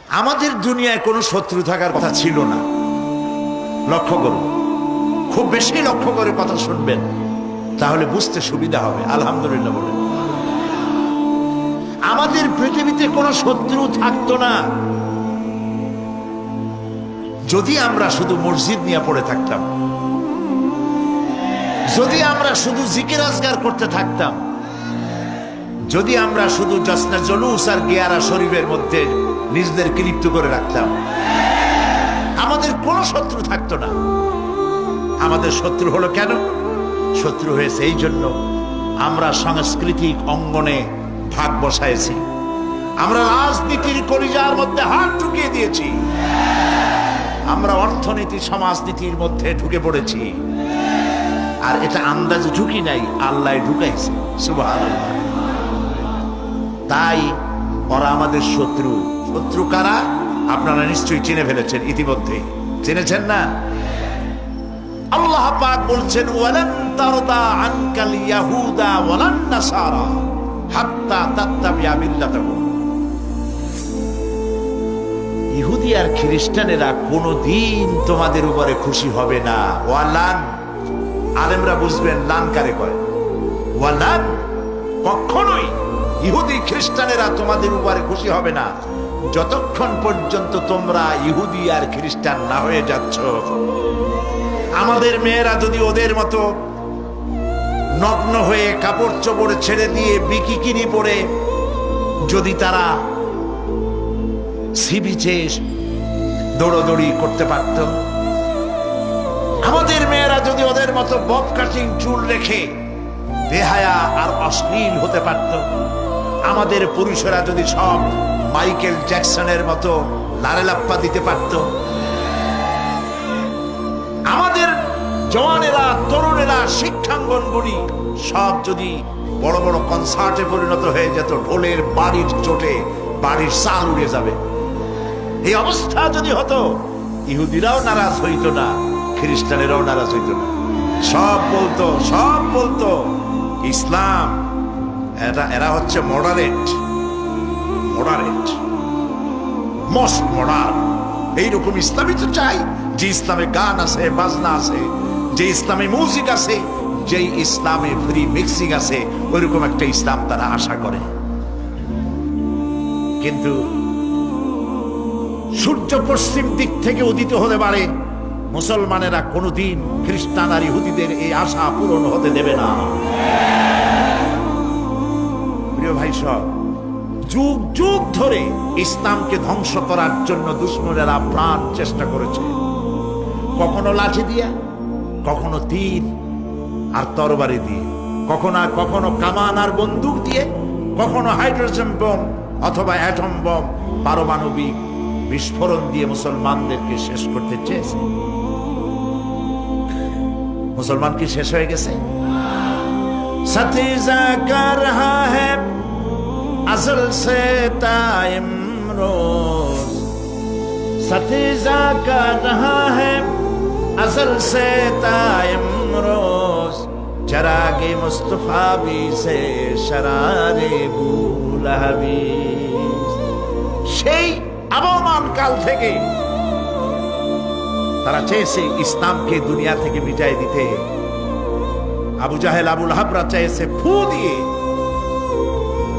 আমাদের দুনিয়ায় কোনো শত্রু থাকার কথা ছিল না। লক্ষ্য করুন, খুব বেশি লক্ষ্য করে কথা শুনবেন, তাহলে বুঝতে সুবিধা হবে। আলহামদুলিল্লাহ বলে, আমাদের পৃথিবীতে কোনো শত্রু থাকতো না যদি আমরা শুধু মসজিদ নিয়ে পড়ে থাকতাম, যদি আমরা শুধু জিকির আজগার করতে থাকতাম, যদি আমরা শুধু জসনা জলুস আর গিয়ারা শরীফের মধ্যে নিজেদেরকে লিপ্ত করে রাখতাম, আমাদের কোনো শত্রু থাকতো না। আমাদের শত্রু হলো কেন? শত্রু হয়েছে এই জন্য আমরা সাংস্কৃতিক অঙ্গনে ভাগ বসাইছি, আমরা রাজনীতির কলিজার মধ্যে হাত ঢুকিয়ে দিয়েছি, আমরা অর্থনীতি সমাজনীতির মধ্যে ঢুকে পড়েছি। আর এটা আন্দাজে ঢুকি নাই, আল্লাহ ঢুকাইছে। সুবহানাল্লাহ। তাই ওরা আমাদের শত্রু। শত্রু কারা? আপনারা নিশ্চয়ই চিনে ফেলেছেন ইতিমধ্যে। চিনেছেন না? আল্লাহ পাক বলছেন, ওয়ালান তারদা আনকাল ইয়াহুদা ওয়ালান নাসারা হাত্তা তাত্তাবিয়া মিল্লাতাহুম। ইহুদি আর খ্রিস্টানেরা কোনদিন তোমাদের উপরে খুশি হবে না। ওয়ালান, আলেমরা বুঝবেন লান কারে কয়। ওয়ালান, কখনোই ইহুদি খ্রিস্টানেরা তোমাদের উপরে খুশি হবে না যতক্ষণ পর্যন্ত তোমরা ইহুদি আর খ্রিস্টান না হয়ে যাচ্ছ। আমাদের মেয়েরা যদি ওদের মতো নগ্ন হয়ে কাপড় চোপড় ছেড়ে দিয়ে বিকিনি পরে যদি তারা সি বিচে দৌড়দৌড়ি করতে পারত, আমাদের মেয়েরা যদি ওদের মতো বব কাটিং চুল রেখে বেহায়া আর অশ্লীল হতে পারত, আমাদের পুরুষেরা যদি সব মাইকেল জ্যাকসনের মতো লারেলাপ্পা দিতে পারত, আমাদের জওয়ানেরা তরুণেরা শিক্ষাঙ্গনগুলি সব যদি বড় বড় কনসার্টে পরিণত হয়ে যেত, ঢোলের বাড়ির চোটে বাড়ির চাল উড়ে যাবে, এই অবস্থা যদি হতো, ইহুদিরাও নারাজ হইতো না, খ্রিস্টানেরাও নারাজ হইতো না। সব বলতো ইসলাম এরা হচ্ছে মডারেট, মোস্ট মডার্ন। এইরকম ইসলামই তো চাই, যে ইসলামে গান আছে, বাজনা আছে, যে ইসলামে মিউজিক আছে, যে ইসলামে ফ্রি মিক্সিং আছে, ওইরকম একটা ইসলাম তারা আশা করে। কিন্তু সূর্য পশ্চিম দিক থেকে উদিত হতে পারে, মুসলমানেরা কোনদিন খ্রিস্টান আর ইহুদিদের এই আশা পূরণ হতে দেবে না। প্রিয় ভাই সব, যুগ যুগ ধরে ইসলামকে ধ্বংস করার জন্য দুশমনেরা প্রাণ চেষ্টা করেছে, কখনো লাঠি দিয়ে, কখনো তীর আর তরবারি দিয়ে, কখনো কামান আর বন্দুক দিয়ে, কখনো হাইড্রোজেন বোম অথবা অ্যাটম বোম, পারমাণবিক বিস্ফোরণ দিয়ে মুসলমানদেরকে শেষ করতে চেয়েছে। মুসলমান কি শেষ হয়ে গেছে? সতীজা কর রহা হ্যায় असल से टाइम रोज, सतीजा कर रहा है असल से टाइम रोज, चरागे मुस्तफा भी से शरारे बुलहबी। সেই আবহমান কাল থেকে তারা চেয়েছে ইসলামকে দুনিয়া থেকে মিটাই দিতে। আবু জাহেল, আবুল হাবরা চেয়েছে ফু দিয়ে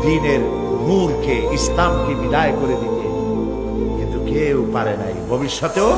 দ্বীনের নূরকে, ইসলামকে বিদায় করে দিতে, কিন্তু কেউ পারে নাই, ভবিষ্যতেও